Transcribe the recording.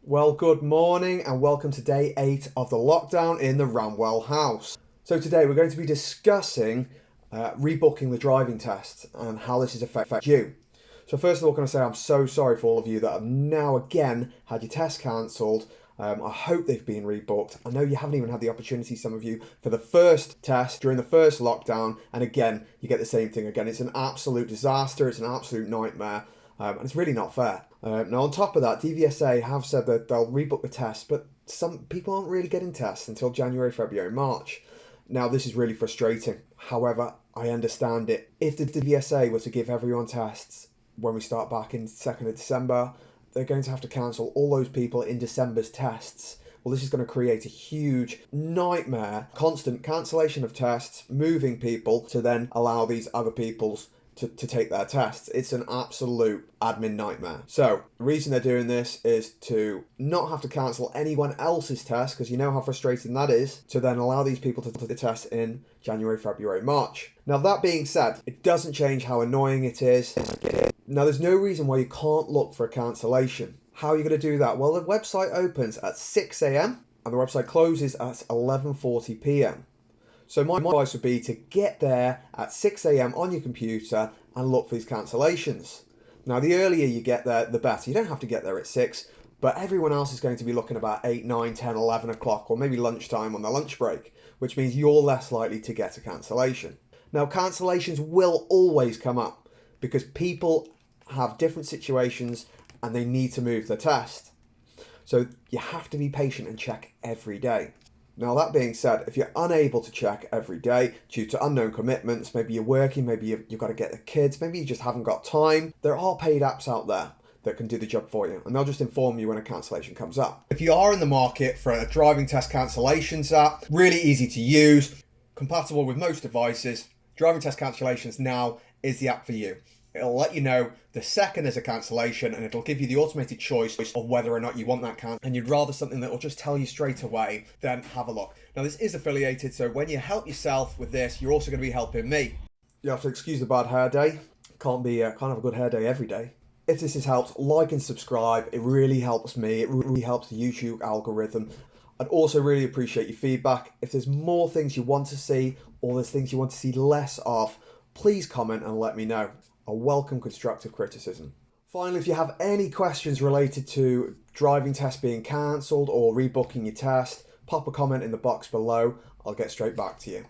Well, good morning and welcome to day 8 of the lockdown in the Ramwell house. So today we're going to be discussing rebooking the driving test and how this has affected you. So first of all, can I say I'm so sorry for all of you that have now again had your test cancelled. I hope they've been rebooked. I know you haven't even had the opportunity, some of you, for the first test during the first lockdown. And again, you get the same thing again. It's an absolute disaster. It's an absolute nightmare. And it's really not fair. Now, on top of that, DVSA have said that they'll rebook the test, but some people aren't really getting tests until January, February, March. Now, this is really frustrating. However, I understand it. If the DVSA were to give everyone tests when we start back in 2nd of December, they're going to have to cancel all those people in December's tests. Well, this is going to create a huge nightmare, constant cancellation of tests, moving people to then allow these other people's to take their tests. It's an absolute admin nightmare. So the reason they're doing this is to not have to cancel anyone else's test, because you know how frustrating that is, to then allow these people to take the test in January, February, March. Now, that being said, it doesn't change how annoying it is. Now, there's no reason why you can't look for a cancellation. How are you going to do that? Well, the website opens at 6 a.m. and the website closes at 11:40 p.m. So my advice would be to get there at 6 a.m. on your computer and look for these cancellations. Now, the earlier you get there, the better. You don't have to get there at 6, but everyone else is going to be looking about 8, 9, 10, 11 o'clock, or maybe lunchtime on their lunch break, which means you're less likely to get a cancellation. Now, cancellations will always come up because people have different situations and they need to move the test. So you have to be patient and check every day. Now, that being said, if you're unable to check every day due to unknown commitments, maybe you're working, maybe you've got to get the kids, maybe you just haven't got time, there are paid apps out there that can do the job for you, and they'll just inform you when a cancellation comes up. If you are in the market for a driving test cancellations app, really easy to use, compatible with most devices, driving test cancellations now is the app for you. It'll let you know the second there's a cancellation, and it'll give you the automated choice of whether or not you want that cancel. And you'd rather something that will just tell you straight away, then have a look. Now, this is affiliated, so when you help yourself with this, you're also going to be helping me. You have to excuse the bad hair day. Can't have a good hair day every day. If this has helped, like and subscribe. It really helps me. It really helps the YouTube algorithm. I'd also really appreciate your feedback. If there's more things you want to see, or there's things you want to see less of, please comment and let me know. I welcome constructive criticism. Finally, if you have any questions related to driving tests being cancelled or rebooking your test, pop a comment in the box below. I'll get straight back to you.